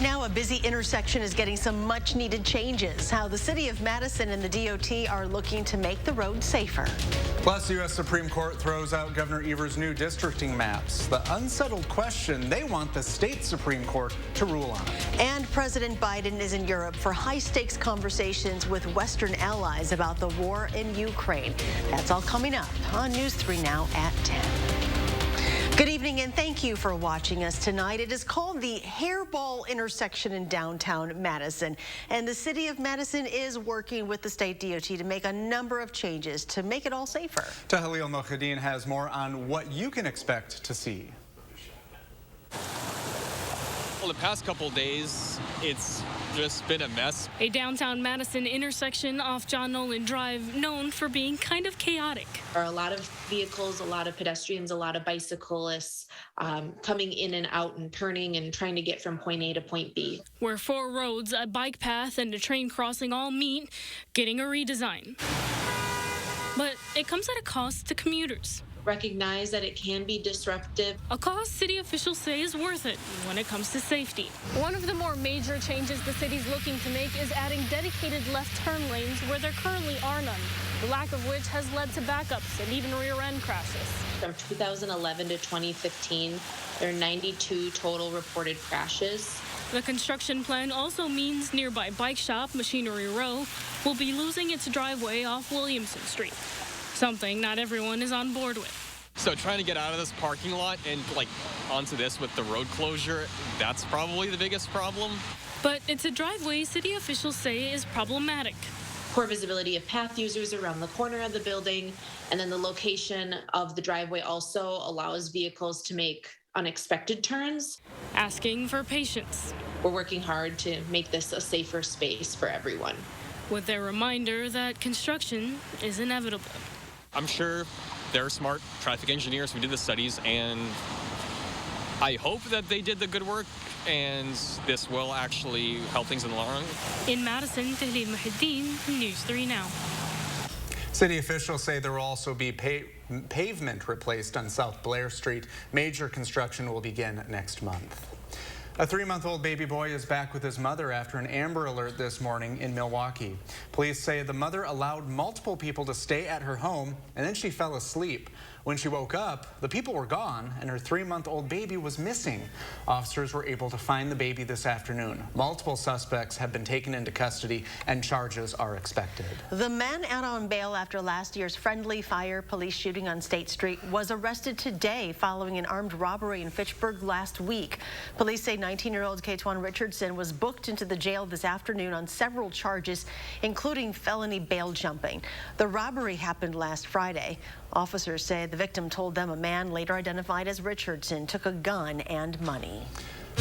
Now a busy intersection is getting some much needed changes. How the city of Madison and the DOT are looking to make the road safer. Plus, the U.S. Supreme Court throws out Governor Evers' new districting maps. The unsettled question they want the state Supreme Court to rule on. And President Biden is in Europe for high-stakes conversations with Western allies about the war in Ukraine. That's all coming up on News 3 Now at 10. Good evening and thank you for watching us tonight. It is called the Hairball intersection in downtown Madison, and the city of Madison is working with the state DOT to make a number of changes to make it all safer. Tahalil Mokhadin has more on what you can expect to see. Well, the past couple days, it's just been a mess. A downtown Madison intersection off John Nolan Drive known for being kind of chaotic. There are a lot of vehicles, a lot of pedestrians, a lot of bicyclists coming in and out and turning and trying to get from point A to point B. Where 4 roads, a bike path, and a train crossing all meet, getting a redesign. But it comes at a cost to commuters. Recognize that it can be disruptive. A cost city officials say is worth it when it comes to safety. One of the more major changes the city's looking to make is adding dedicated left turn lanes where there currently are none, the lack of which has led to backups and even rear-end crashes. From 2011 to 2015, there are 92 total reported crashes. The construction plan also means nearby bike shop, Machinery Row, will be losing its driveway off Williamson Street. Something not everyone is on board with. So trying to get out of this parking lot and onto this with the road closure, that's probably the biggest problem. But it's a driveway city officials say is problematic. Poor visibility of path users around the corner of the building, and then the location of the driveway also allows vehicles to make unexpected turns. Asking for patience. We're working hard to make this a safer space for everyone. With their reminder that construction is inevitable. I'm sure they're smart traffic engineers who did the studies, and I hope that they did the good work and this will actually help things in the long run. In Madison, Tahalil Mokhadin, News 3 Now. City officials say there will also be pavement replaced on South Blair Street. Major construction will begin next month. A 3-month-old baby boy is back with his mother after an Amber Alert this morning in Milwaukee. Police say the mother allowed multiple people to stay at her home, and then she fell asleep. When she woke up, the people were gone, and her 3-month-old baby was missing. Officers were able to find the baby this afternoon. Multiple suspects have been taken into custody, and charges are expected. The man out on bail after last year's friendly fire police shooting on State Street was arrested today following an armed robbery in Fitchburg last week. Police say 19-year-old K'Twan Richardson was booked into the jail this afternoon on several charges, including felony bail jumping. The robbery happened last Friday. Officers say the victim told them a man later identified as Richardson took a gun and money.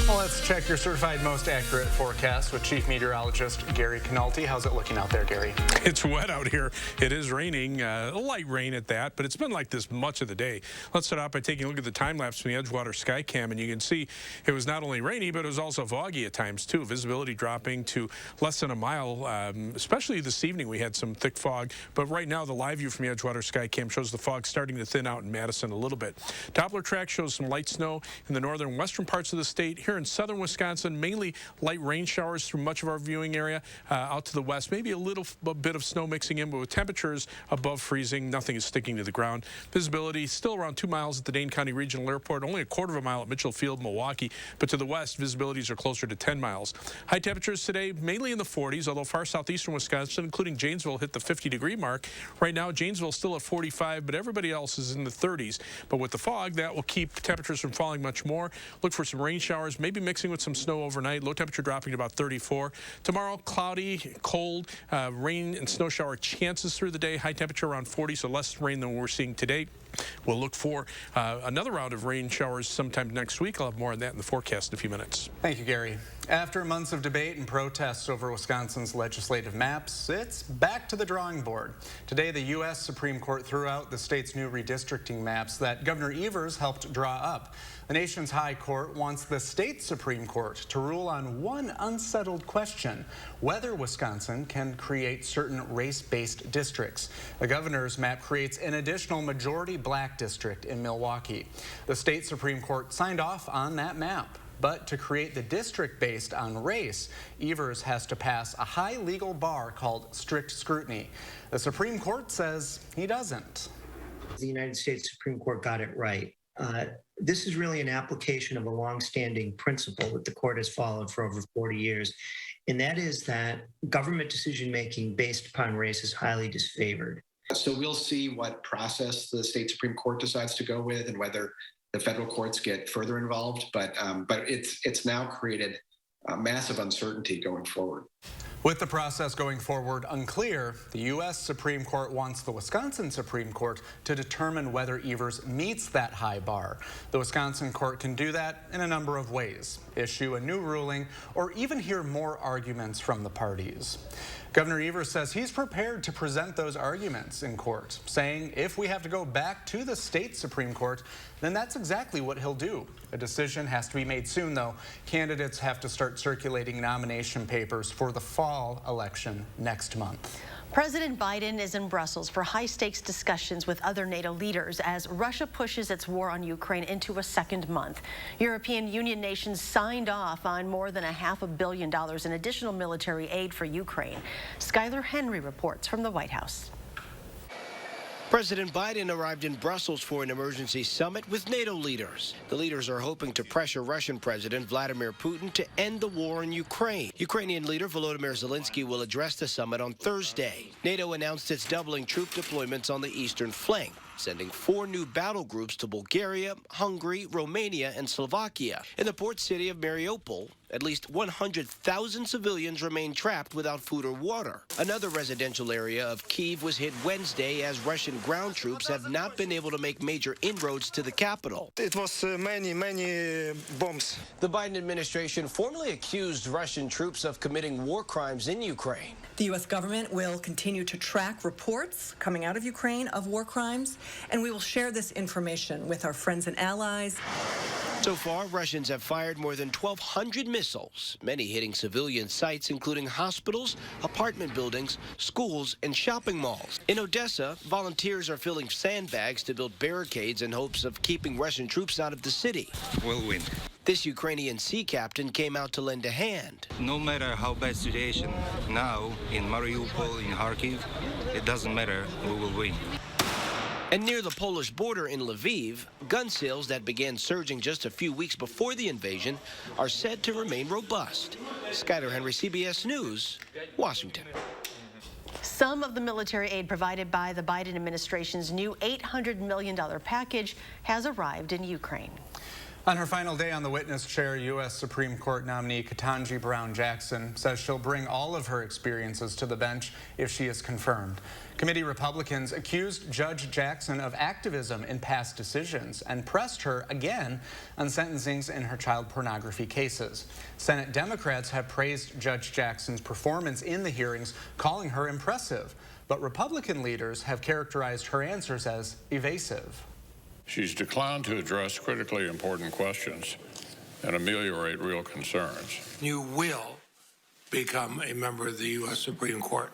Well, let's check your certified most accurate forecast with Chief Meteorologist Gary Canalti. How's it looking out there, Gary? It's wet out here. It is raining, light rain at that, but it's been like this much of the day. Let's start off by taking a look at the time lapse from the Edgewater Skycam, and you can see it was not only rainy, but it was also foggy at times too. Visibility dropping to less than a mile, especially this evening. We had some thick fog, but right now the live view from the Edgewater Skycam shows the fog starting to thin out in Madison a little bit. Doppler track shows some light snow in the northern and western parts of the state. Here in southern Wisconsin, mainly light rain showers through much of our viewing area. Out to the west, maybe a little bit of snow mixing in, but with temperatures above freezing, nothing is sticking to the ground. Visibility still around 2 miles at the Dane County Regional Airport, only a quarter of a mile at Mitchell Field, Milwaukee, but to the west, visibilities are closer to 10 miles. High temperatures today, mainly in the 40s, although far southeastern Wisconsin, including Janesville, hit the 50-degree mark. Right now, Janesville still at 45, but everybody else is in the 30s. But with the fog, that will keep temperatures from falling much more. Look for some rain showers, maybe mixing with some snow overnight. Low temperature dropping to about 34. Tomorrow, cloudy, cold, rain and snow shower chances through the day. High temperature around 40, so less rain than we're seeing today. We'll look for another round of rain showers sometime next week. I'll have more on that in the forecast in a few minutes. Thank you, Gary. After months of debate and protests over Wisconsin's legislative maps, it's back to the drawing board. Today, the U.S. Supreme Court threw out the state's new redistricting maps that Governor Evers helped draw up. The nation's high court wants the state Supreme Court to rule on one unsettled question: whether Wisconsin can create certain race-based districts. The governor's map creates an additional majority black district in Milwaukee. The state Supreme Court signed off on that map. But to create the district based on race, Evers has to pass a high legal bar called strict scrutiny. The Supreme Court says he doesn't. The United States Supreme Court got it right. This is really an application of a longstanding principle that the court has followed for over 40 years, and that is that government decision-making based upon race is highly disfavored. So we'll see what process the state Supreme Court decides to go with and whether the federal courts get further involved. But it's now created massive uncertainty going forward. With the process going forward unclear, the U.S. Supreme Court wants the Wisconsin Supreme Court to determine whether Evers meets that high bar. The Wisconsin court can do that in a number of ways: issue a new ruling or even hear more arguments from the parties. Governor Evers says he's prepared to present those arguments in court, saying if we have to go back to the state Supreme Court, then that's exactly what he'll do. A decision has to be made soon, though. Candidates have to start circulating nomination papers for the fall election next month. President Biden is in Brussels for high-stakes discussions with other NATO leaders as Russia pushes its war on Ukraine into a second month. European Union nations signed off on more than $500 million in additional military aid for Ukraine. Skylar Henry reports from the White House. President Biden arrived in Brussels for an emergency summit with NATO leaders. The leaders are hoping to pressure Russian President Vladimir Putin to end the war in Ukraine. Ukrainian leader Volodymyr Zelensky will address the summit on Thursday. NATO announced it's doubling troop deployments on the eastern flank, sending 4 new battle groups to Bulgaria, Hungary, Romania, and Slovakia. In the port city of Mariupol, at least 100,000 civilians remain trapped without food or water. Another residential area of Kyiv was hit Wednesday as Russian ground troops have not been able to make major inroads to the capital. It was many bombs. The Biden administration formally accused Russian troops of committing war crimes in Ukraine. The U.S. government will continue to track reports coming out of Ukraine of war crimes, and we will share this information with our friends and allies. So far, Russians have fired more than 1,200 missiles, many hitting civilian sites, including hospitals, apartment buildings, schools, and shopping malls. In Odessa, volunteers are filling sandbags to build barricades in hopes of keeping Russian troops out of the city. We'll win. This Ukrainian sea captain came out to lend a hand. No matter how bad situation now in Mariupol, in Kharkiv, it doesn't matter, we will win. And near the Polish border in Lviv, gun sales that began surging just a few weeks before the invasion are said to remain robust. Skylar Henry, CBS News, Washington. Some of the military aid provided by the Biden administration's new $800 million package has arrived in Ukraine. On her final day on the witness chair, U.S. Supreme Court nominee Ketanji Brown Jackson says she'll bring all of her experiences to the bench if she is confirmed. Committee Republicans accused Judge Jackson of activism in past decisions and pressed her again on sentencings in her child pornography cases. Senate Democrats have praised Judge Jackson's performance in the hearings, calling her impressive. But Republican leaders have characterized her answers as evasive. She's declined to address critically important questions and ameliorate real concerns. You will become a member of the U.S. Supreme Court.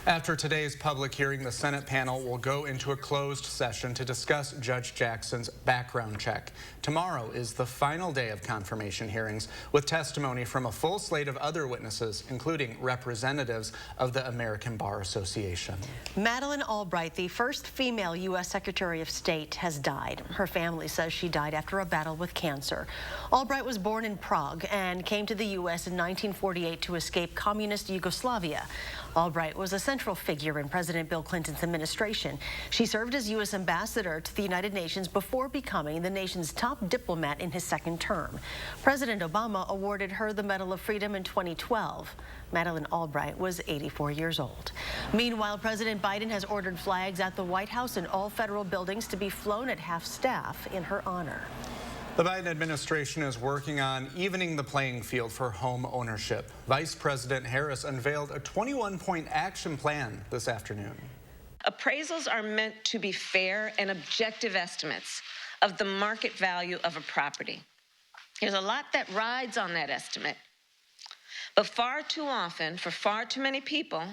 After today's public hearing, the Senate panel will go into a closed session to discuss Judge Jackson's background check. Tomorrow is the final day of confirmation hearings, with testimony from a full slate of other witnesses, including representatives of the American Bar Association. Madeleine Albright, the first female U.S. Secretary of State, has died. Her family says she died after a battle with cancer. Albright was born in Prague and came to the U.S. in 1948 to escape communist Yugoslavia. Albright was a central figure in President Bill Clinton's administration. She served as U.S. ambassador to the United Nations before becoming the nation's top diplomat in his second term. President Obama awarded her the Medal of Freedom in 2012. Madeleine Albright was 84 years old. Meanwhile, President Biden has ordered flags at the White House and all federal buildings to be flown at half-staff in her honor. The Biden administration is working on evening the playing field for home ownership. Vice President Harris unveiled a 21-point action plan this afternoon. Appraisals are meant to be fair and objective estimates of the market value of a property. There's a lot that rides on that estimate, but far too often, for far too many people,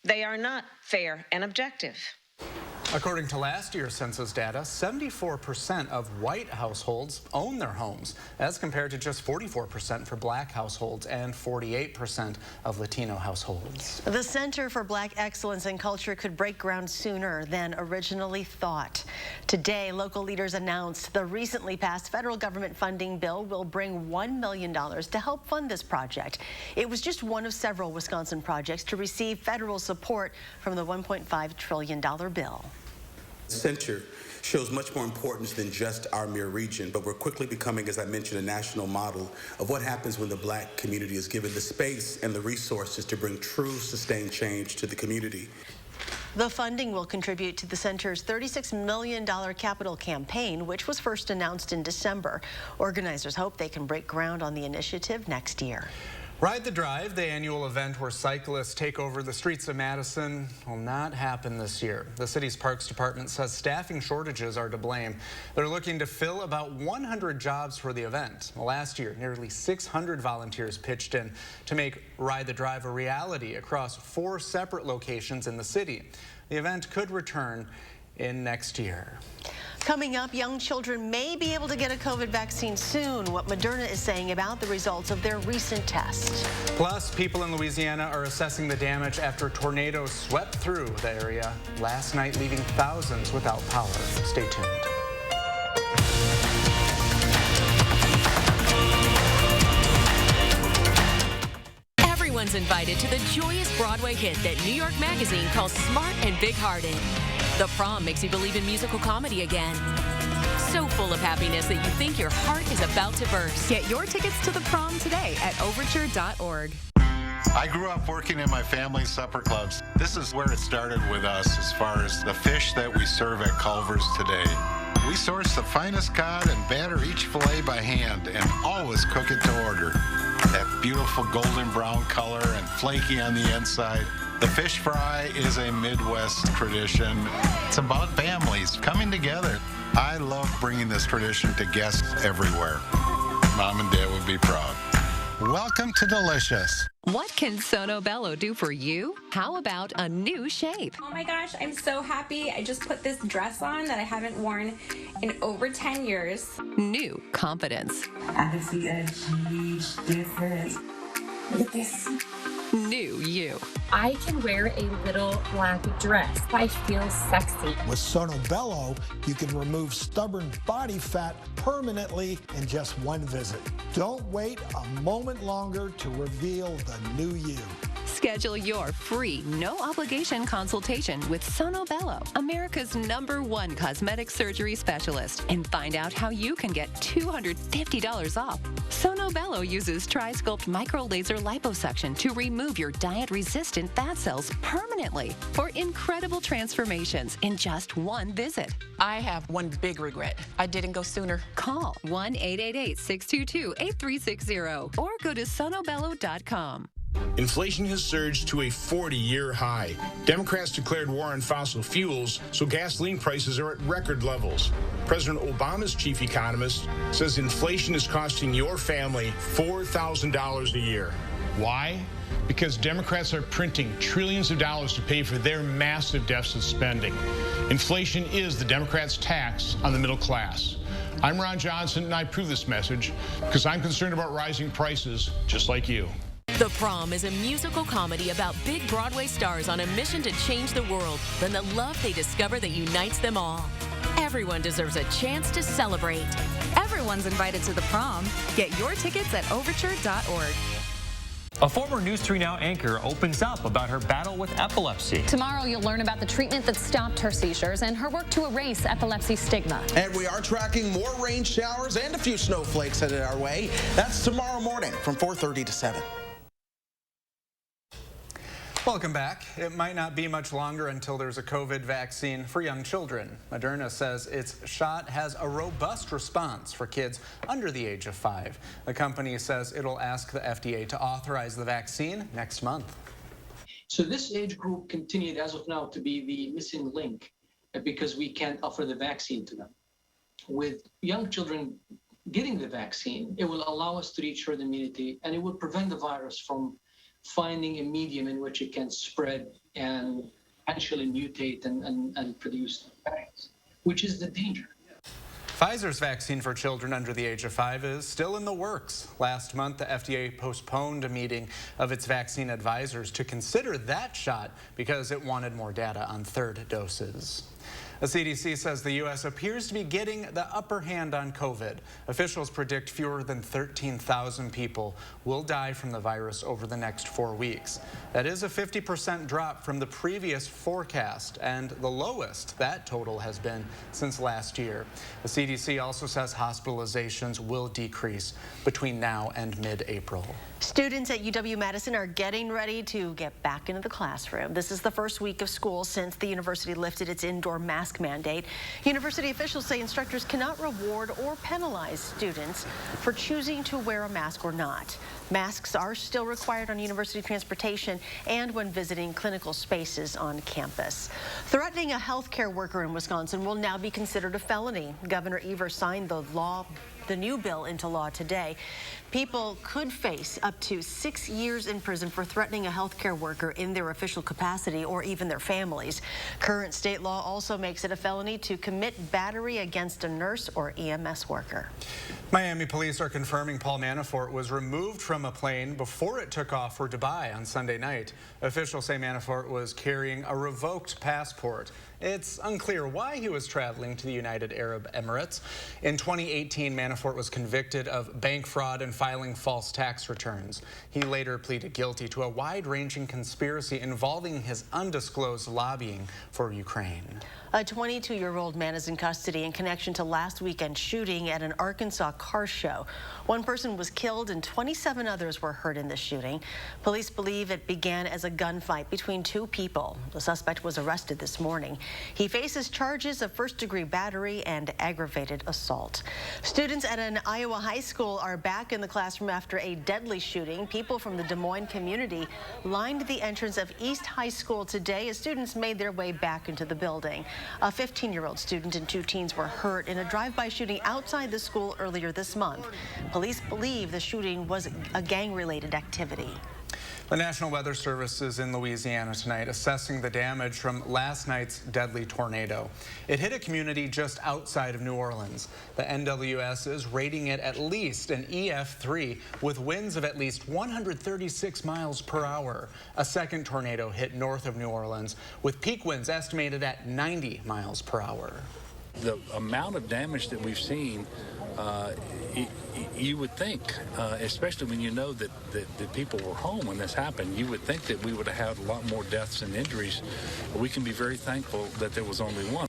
they are not fair and objective. According to last year's census data, 74% of white households own their homes, as compared to just 44% for black households and 48% of Latino households. The Center for Black Excellence in Culture could break ground sooner than originally thought. Today, local leaders announced the recently passed federal government funding bill will bring $1 million to help fund this project. It was just one of several Wisconsin projects to receive federal support from the $1.5 trillion bill. Center shows much more importance than just our mere region, but we're quickly becoming, as I mentioned, a national model of what happens when the black community is given the space and the resources to bring true sustained change to the community. The funding will contribute to the center's $36 million capital campaign, which was first announced in December. Organizers hope they can break ground on the initiative next year. Ride the Drive, the annual event where cyclists take over the streets of Madison, will not happen this year. The city's Parks Department says staffing shortages are to blame. They're looking to fill about 100 jobs for the event. Last year, nearly 600 volunteers pitched in to make Ride the Drive a reality across 4 separate locations in the city. The event could return in next year. Coming up, young children may be able to get a COVID vaccine soon. What Moderna is saying about the results of their recent test. Plus, people in Louisiana are assessing the damage after tornadoes swept through the area last night, leaving thousands without power. Stay tuned. Everyone's invited to the joyous Broadway hit that New York Magazine calls smart and big-hearted. The Prom makes you believe in musical comedy again. So full of happiness that you think your heart is about to burst. Get your tickets to the Prom today at overture.org. I grew up working in my family's supper clubs. This is where it started with us as far as the fish that we serve at Culver's today. We source the finest cod and batter each fillet by hand and always cook it to order. That beautiful golden brown color and flaky on the inside. The fish fry is a Midwest tradition. It's about families coming together. I love bringing this tradition to guests everywhere. Mom and Dad would be proud. Welcome to Delicious. What can Sono Bello do for you? How about a new shape? Oh my gosh, I'm so happy. I just put this dress on that I haven't worn in over 10 years. New confidence. I can see a huge difference. Look at this. New you. I can wear a little black dress. I feel sexy. With Sono Bello, you can remove stubborn body fat permanently in just one visit. Don't wait a moment longer to reveal the new you. Schedule your free, no-obligation consultation with Sono Bello, America's #1 cosmetic surgery specialist, and find out how you can get $250 off. Sono Bello uses Tri-Sculpt micro-laser liposuction to remove your diet-resistant fat cells permanently for incredible transformations in just one visit. I have one big regret. I didn't go sooner. Call 1-888-622-8360 or go to sonobello.com. Inflation has surged to a 40-year high. Democrats declared war on fossil fuels, so gasoline prices are at record levels. President Obama's chief economist says inflation is costing your family $4,000 a year. Why? Because Democrats are printing trillions of dollars to pay for their massive deficit spending. Inflation is the Democrats' tax on the middle class. I'm Ron Johnson, and I approve this message because I'm concerned about rising prices just like you. The Prom is a musical comedy about big Broadway stars on a mission to change the world, then the love they discover that unites them all. Everyone deserves a chance to celebrate. Everyone's invited to the Prom. Get your tickets at overture.org. A former News 3 Now anchor opens up about her battle with epilepsy. Tomorrow, you'll learn about the treatment that stopped her seizures and her work to erase epilepsy stigma. And we are tracking more rain showers and a few snowflakes headed our way. That's tomorrow morning from 4:30 to 7. Welcome back. It might not be much longer until there's a COVID vaccine for young children. Moderna says its shot has a robust response for kids under the age of 5. The company says it'll ask the FDA to authorize the vaccine next month. So this age group continued as of now to be the missing link because we can't offer the vaccine to them. With young children getting the vaccine, it will allow us to reach herd immunity, and it will prevent the virus from finding a medium in which it can spread and potentially mutate and produce variants, which is the danger. Pfizer's vaccine for children under the age of 5 is still in the works. Last month, the FDA postponed a meeting of its vaccine advisors to consider that shot because it wanted more data on third doses. The CDC says the U.S. appears to be getting the upper hand on COVID. Officials predict fewer than 13,000 people will die from the virus over the next 4 weeks. That is a 50% drop from the previous forecast and the lowest that total has been since last year. The CDC also says hospitalizations will decrease between now and mid-April. Students at UW-Madison are getting ready to get back into the classroom. This is the first week of school since the university lifted its indoor mask mandate. University officials say instructors cannot reward or penalize students for choosing to wear a mask or not. Masks are still required on university transportation and when visiting clinical spaces on campus. Threatening a healthcare worker in Wisconsin will now be considered a felony. Governor Evers signed the new bill into law today. People could face up to 6 years in prison for threatening a healthcare worker in their official capacity or even their families. Current state law also makes it a felony to commit battery against a nurse or EMS worker. Miami police are confirming Paul Manafort was removed from a plane before it took off for Dubai on Sunday night. Officials say Manafort was carrying a revoked passport. It's unclear why he was traveling to the United Arab Emirates. In 2018, Manafort was convicted of bank fraud and filing false tax returns. He later pleaded guilty to a wide-ranging conspiracy involving his undisclosed lobbying for Ukraine. A 22-year-old man is in custody in connection to last weekend's shooting at an Arkansas car show. One person was killed and 27 others were hurt in the shooting. Police believe it began as a gunfight between two people. The suspect was arrested this morning. He faces charges of first-degree battery and aggravated assault. Students at an Iowa high school are back in the classroom after a deadly shooting. People from the Des Moines community lined the entrance of East High School today as students made their way back into the building. A 15-year-old student and 2 teens were hurt in a drive-by shooting outside the school earlier this month. Police believe the shooting was a gang-related activity. The National Weather Service is in Louisiana tonight assessing the damage from last night's deadly tornado. It hit a community just outside of New Orleans. The NWS is rating it at least an EF3 with winds of at least 136 miles per hour. A second tornado hit north of New Orleans with peak winds estimated at 90 miles per hour. The amount of damage that we've seen, you would think, especially when you know that people were home when this happened, you would think that we would have had a lot more deaths and injuries. We can be very thankful that there was only one.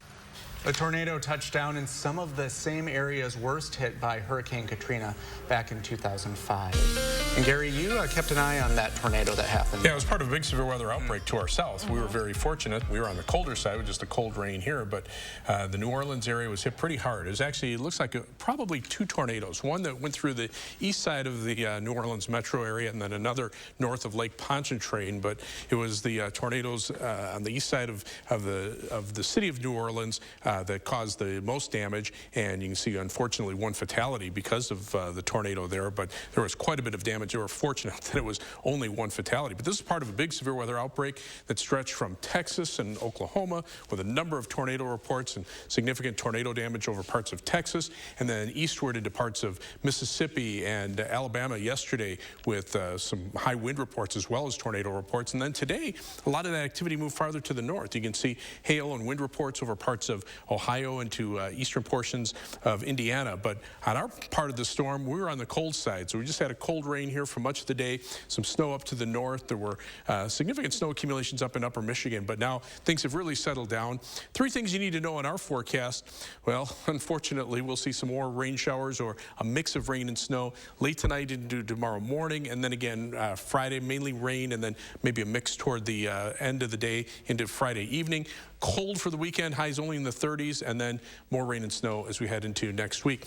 The tornado touched down in some of the same areas worst hit by Hurricane Katrina back in 2005. And Gary, you kept an eye on that tornado that happened. Yeah, it was part of a big severe weather outbreak to our south. We were very fortunate. We were on the colder side with just a cold rain here, but the New Orleans area was hit pretty hard. It was actually, it looks like probably 2 tornadoes. One that went through the east side of the New Orleans metro area and then another north of Lake Pontchartrain, but it was the tornadoes on the east side of the city of New Orleans that caused the most damage, and you can see unfortunately 1 fatality because of the tornado there, but there was quite a bit of damage. They were fortunate that it was only 1 fatality, but this is part of a big severe weather outbreak that stretched from Texas and Oklahoma with a number of tornado reports and significant tornado damage over parts of Texas, and then eastward into parts of Mississippi and Alabama yesterday with some high wind reports as well as tornado reports. And then today, a lot of that activity moved farther to the north. You can see hail and wind reports over parts of Ohio into eastern portions of Indiana. But on our part of the storm, we were on the cold side. So we just had a cold rain here for much of the day, some snow up to the north. There were significant snow accumulations up in upper Michigan, but now things have really settled down. 3 things you need to know in our forecast. Well, unfortunately, we'll see some more rain showers or a mix of rain and snow late tonight into tomorrow morning, and then again Friday, mainly rain, and then maybe a mix toward the end of the day into Friday evening. Cold for the weekend, highs only in the 30s, and then more rain and snow as we head into next week.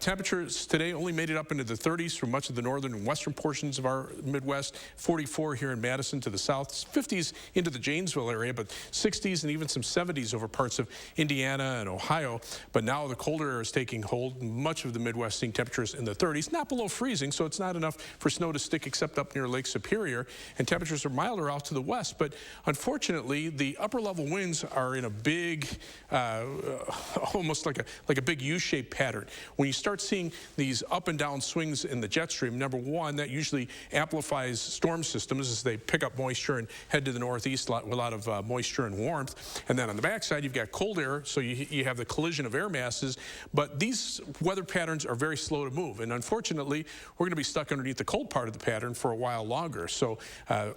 Temperatures today only made it up into the 30s for much of the northern and western portions of our Midwest. 44 here in Madison to the south, 50s into the Janesville area, but 60s and even some 70s over parts of Indiana and Ohio. But now the colder air is taking hold. Much of the Midwest seeing temperatures in the 30s, not below freezing, so it's not enough for snow to stick except up near Lake Superior. And temperatures are milder out to the west, but unfortunately, the upper level winds are in a big, almost like a big U-shaped pattern. When you start seeing these up and down swings in the jet stream, number one, that usually amplifies storm systems as they pick up moisture and head to the northeast with a lot of moisture and warmth. And then on the backside, you've got cold air, so you have the collision of air masses. But these weather patterns are very slow to move. And unfortunately, we're going to be stuck underneath the cold part of the pattern for a while longer. So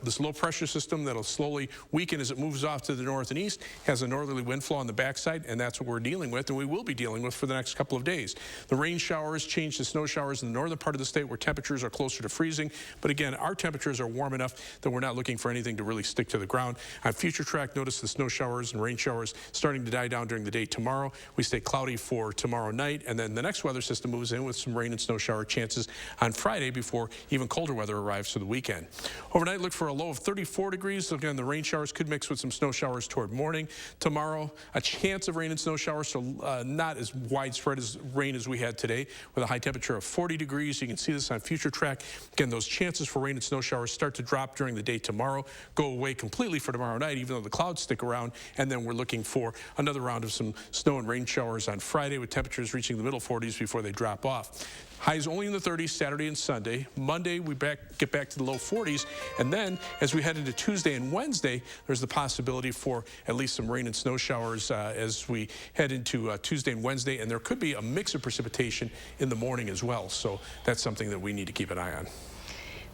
this low pressure system that'll slowly weaken as it moves off to the north and east has a northerly wind flow on the backside, and that's what we're dealing with, and we will be dealing with for the next couple of days. The rain showers change to snow showers in the northern part of the state where temperatures are closer to freezing. But again, our temperatures are warm enough that we're not looking for anything to really stick to the ground. On future track, notice the snow showers and rain showers starting to die down during the day tomorrow. We stay cloudy for tomorrow night, and then the next weather system moves in with some rain and snow shower chances on Friday before even colder weather arrives for the weekend. Overnight, look for a low of 34 degrees. So again, the rain showers could mix with some snow showers toward morning. Tomorrow, a chance of rain and snow showers, so not as widespread as rain as we had today, with a high temperature of 40 degrees. You can see this on future track. Again, those chances for rain and snow showers start to drop during the day tomorrow, go away completely for tomorrow night, even though the clouds stick around, and then we're looking for another round of some snow and rain showers on Friday with temperatures reaching the middle 40s before they drop off. Highs only in the 30s Saturday and Sunday. Monday, we get back to the low 40s. And then as we head into Tuesday and Wednesday, there's the possibility for at least some rain and snow showers as we head into Tuesday and Wednesday. And there could be a mix of precipitation in the morning as well. So that's something that we need to keep an eye on.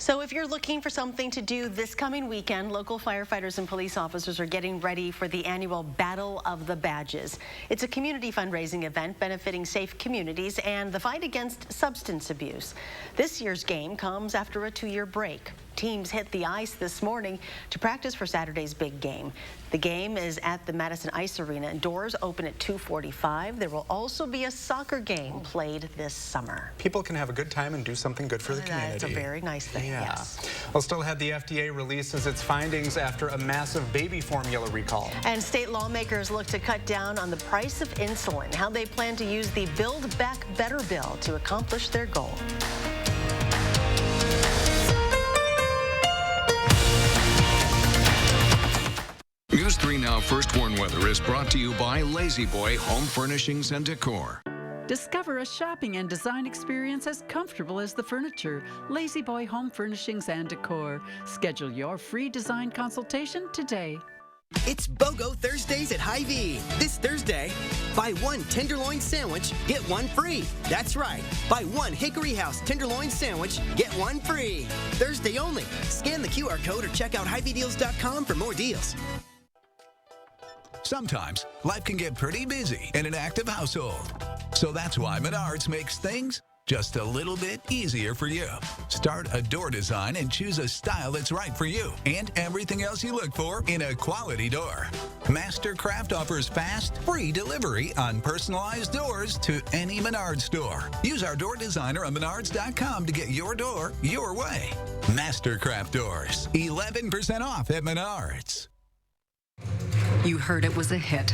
So if you're looking for something to do this coming weekend, local firefighters and police officers are getting ready for the annual Battle of the Badges. It's a community fundraising event benefiting safe communities and the fight against substance abuse. This year's game comes after a 2-year break. Teams hit the ice this morning to practice for Saturday's big game. The game is at the Madison Ice Arena, and doors open at 2:45. There will also be a soccer game played this summer. People can have a good time and do something good for the community. It's a very nice thing, yes. Well, still ahead, the FDA releases its findings after a massive baby formula recall. And state lawmakers look to cut down on the price of insulin, how they plan to use the Build Back Better bill to accomplish their goal. News 3 Now First Warn Weather is brought to you by Lazy Boy Home Furnishings and Decor. Discover a shopping and design experience as comfortable as the furniture. Lazy Boy Home Furnishings and Decor. Schedule your free design consultation today. It's BOGO Thursdays at Hy-Vee. This Thursday, buy one tenderloin sandwich, get one free. That's right. Buy one Hickory House tenderloin sandwich, get one free. Thursday only. Scan the QR code or check out HyVeeDeals.com for more deals. Sometimes life can get pretty busy in an active household. So that's why Menards makes things just a little bit easier for you. Start a door design and choose a style that's right for you and everything else you look for in a quality door. Mastercraft offers fast, free delivery on personalized doors to any Menards store. Use our door designer on Menards.com to get your door your way. Mastercraft doors, 11% off at Menards. You heard it was a hit.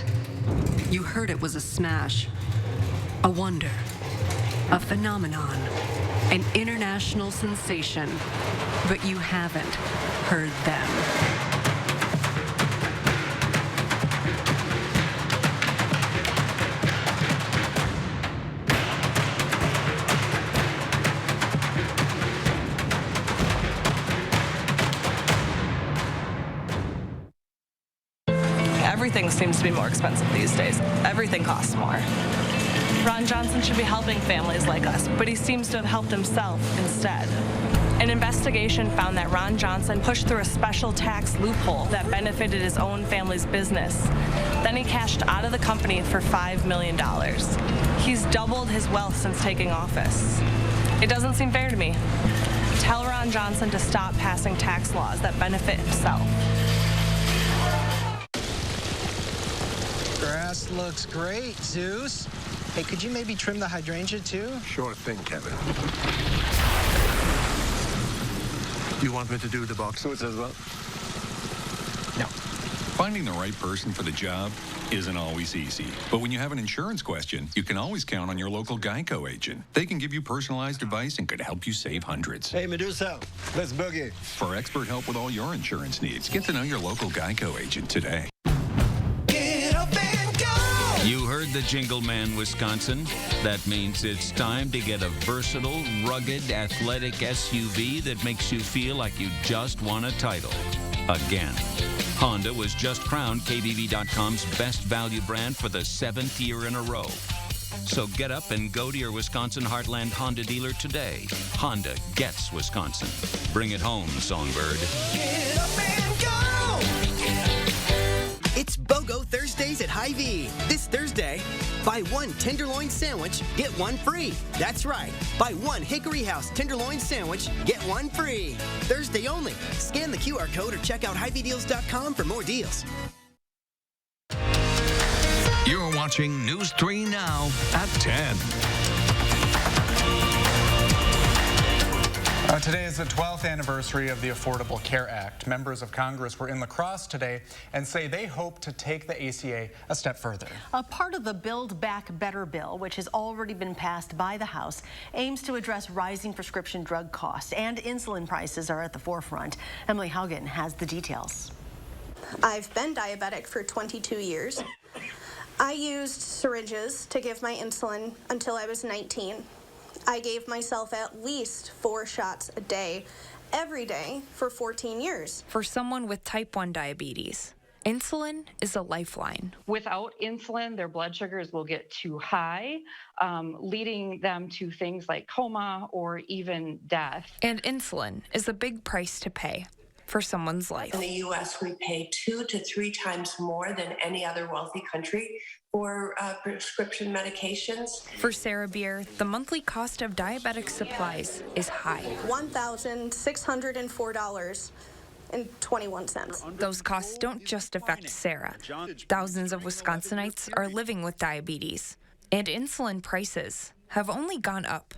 You heard it was a smash. A wonder. A phenomenon. An international sensation. But you haven't heard them. Everything seems to be more expensive these days. Everything costs more. Ron Johnson should be helping families like us, but he seems to have helped himself instead. An investigation found that Ron Johnson pushed through a special tax loophole that benefited his own family's business. Then he cashed out of the company for $5 million. He's doubled his wealth since taking office. It doesn't seem fair to me. Tell Ron Johnson to stop passing tax laws that benefit himself. This looks great, Zeus. Hey, could you maybe trim the hydrangea too? Sure thing, Kevin. You want me to do the box suits as well? No. Finding the right person for the job isn't always easy. But when you have an insurance question, you can always count on your local Geico agent. They can give you personalized advice and could help you save hundreds. Hey, Medusa, let's boogie. For expert help with all your insurance needs, get to know your local Geico agent today. You heard the jingle man, Wisconsin. That means it's time to get a versatile, rugged, athletic SUV that makes you feel like you just won a title. Again. Honda was just crowned KBB.com's best value brand for the 7th year in a row. So get up and go to your Wisconsin Heartland Honda dealer today. Honda gets Wisconsin. Bring it home, Songbird. Get up and go! It's BOGO Thursdays at Hy-Vee. This Thursday, buy one tenderloin sandwich, get one free. That's right. Buy one Hickory House tenderloin sandwich, get one free. Thursday only. Scan the QR code or check out HyVeeDeals.com for more deals. You're watching News 3 Now at 10. Today is the 12th anniversary of the Affordable Care Act. Members of Congress were in La Crosse today and say they hope to take the ACA a step further. A part of the Build Back Better bill, which has already been passed by the House, aims to address rising prescription drug costs, and insulin prices are at the forefront. Emily Haugen has the details. I've been diabetic for 22 years. I used syringes to give my insulin until I was 19. I gave myself at least 4 shots a day, every day, for 14 years. For someone with type 1 diabetes, insulin is a lifeline. Without insulin, their blood sugars will get too high, leading them to things like coma or even death. And insulin is a big price to pay for someone's life. In the U.S., we pay 2 to 3 times more than any other wealthy country for prescription medications. For Sarah Beer, the monthly cost of diabetic supplies is high. $1,604.21. Those costs don't just affect Sarah. Thousands of Wisconsinites are living with diabetes, and insulin prices have only gone up.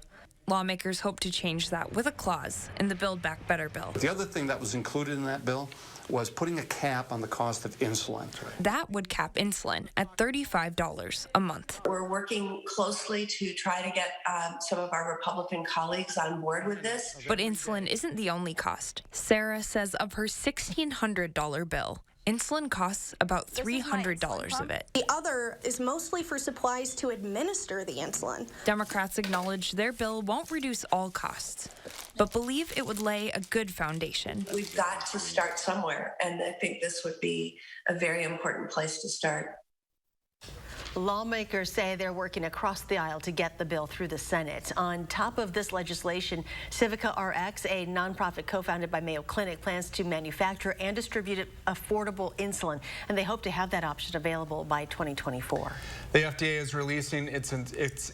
Lawmakers hope to change that with a clause in the Build Back Better bill. The other thing that was included in that bill was putting a cap on the cost of insulin. That would cap insulin at $35 a month. We're working closely to try to get some of our Republican colleagues on board with this. But insulin isn't the only cost. Sarah says of her $1,600 bill, insulin costs about $300 of it. The other is mostly for supplies to administer the insulin. Democrats acknowledge their bill won't reduce all costs, but believe it would lay a good foundation. We've got to start somewhere, and I think this would be a very important place to start. Lawmakers say they're working across the aisle to get the bill through the Senate. On top of this legislation, Civica RX, a nonprofit co-founded by Mayo Clinic, plans to manufacture and distribute affordable insulin, and they hope to have that option available by 2024. The FDA is releasing its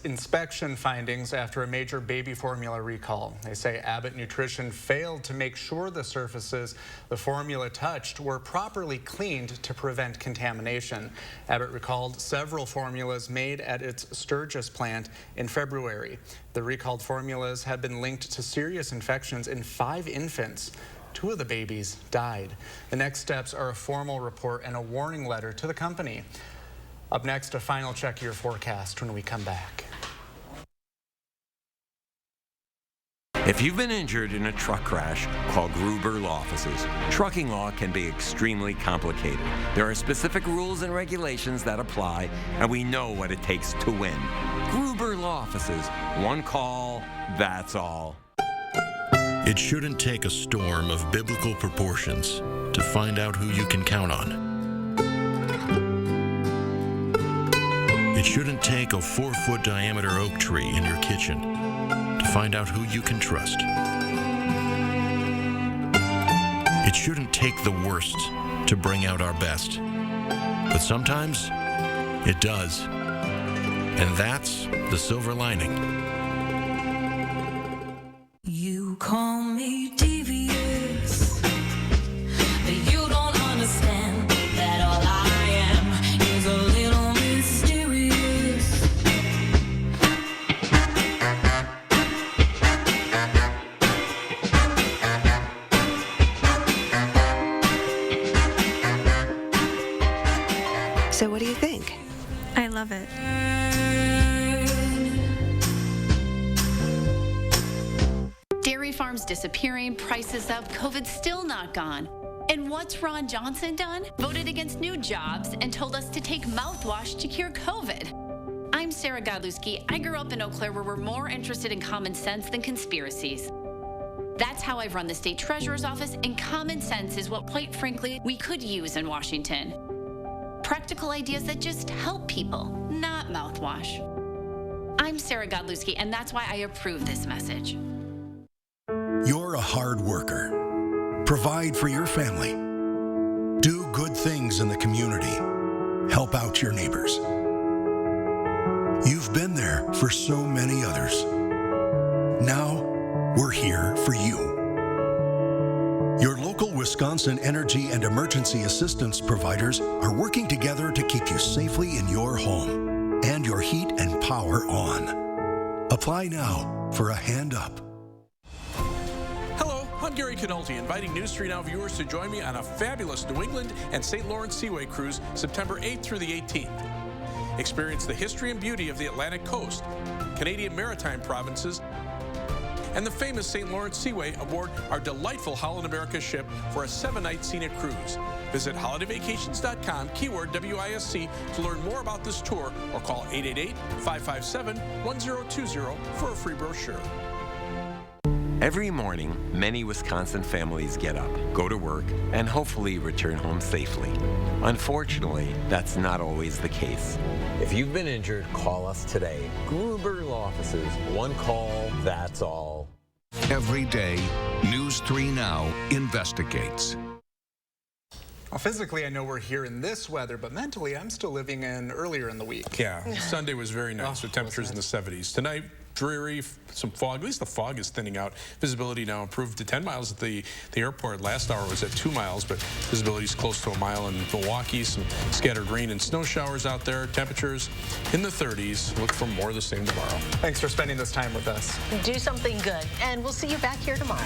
inspection findings after a major baby formula recall. They say Abbott Nutrition failed to make sure the surfaces the formula touched were properly cleaned to prevent contamination. Abbott recalled several formulas made at its Sturgis plant in February. The recalled formulas have been linked to serious infections in 5 infants. 2 of the babies died. The next steps are a formal report and a warning letter to the company. Up next, a final check of your forecast when we come back. If you've been injured in a truck crash, call Gruber Law Offices. Trucking law can be extremely complicated. There are specific rules and regulations that apply, and we know what it takes to win. Gruber Law Offices. One call, that's all. It shouldn't take a storm of biblical proportions to find out who you can count on. It shouldn't take a 4-foot diameter oak tree in your kitchen to find out who you can trust. It shouldn't take the worst to bring out our best. But sometimes it does. And that's the silver lining. You call me devious, but you don't understand that all I am is a little miss. love it. Dairy farms disappearing, prices up, COVID's still not gone. And what's Ron Johnson done? Voted against new jobs and told us to take mouthwash to cure COVID. I'm Sarah Godlewski. I grew up in Eau Claire where we're more interested in common sense than conspiracies. That's how I've run the state treasurer's office, and common sense is what, quite frankly, we could use in Washington. Practical ideas that just help people, not mouthwash. I'm Sarah Godlewski, and that's why I approve this message. You're a hard worker. Provide for your family. Do good things in the community. Help out your neighbors. You've been there for so many others. Now, we're here for you. Your local Wisconsin energy and emergency assistance providers are working together to keep you safely in your home and your heat and power on. Apply now for a hand up. Hello, I'm Gary Canolti, inviting News 3 Now viewers to join me on a fabulous New England and St. Lawrence Seaway cruise September 8th through the 18th. Experience the history and beauty of the Atlantic coast, Canadian maritime provinces, and the famous St. Lawrence Seaway aboard our delightful Holland America ship for a 7-night scenic cruise. Visit holidayvacations.com, keyword WISC, to learn more about this tour or call 888-557-1020 for a free brochure. Every morning, many Wisconsin families get up, go to work, and hopefully return home safely. Unfortunately, that's not always the case. If you've been injured, call us today. Gruber Law Offices, one call, that's all. Every day, News 3 Now investigates. Well, physically, I know we're here in this weather, but mentally, I'm still living in earlier in the week. Yeah, Sunday was very nice with temperatures in the 70s. Tonight, dreary, some fog. At least the fog is thinning out. Visibility now improved to 10 miles at the airport. Last hour was at 2 miles, but visibility is close to a mile in Milwaukee. Some scattered rain and snow showers out there. Temperatures in the 30s. Look for more of the same tomorrow. Thanks for spending this time with us. Do something good, and we'll see you back here tomorrow.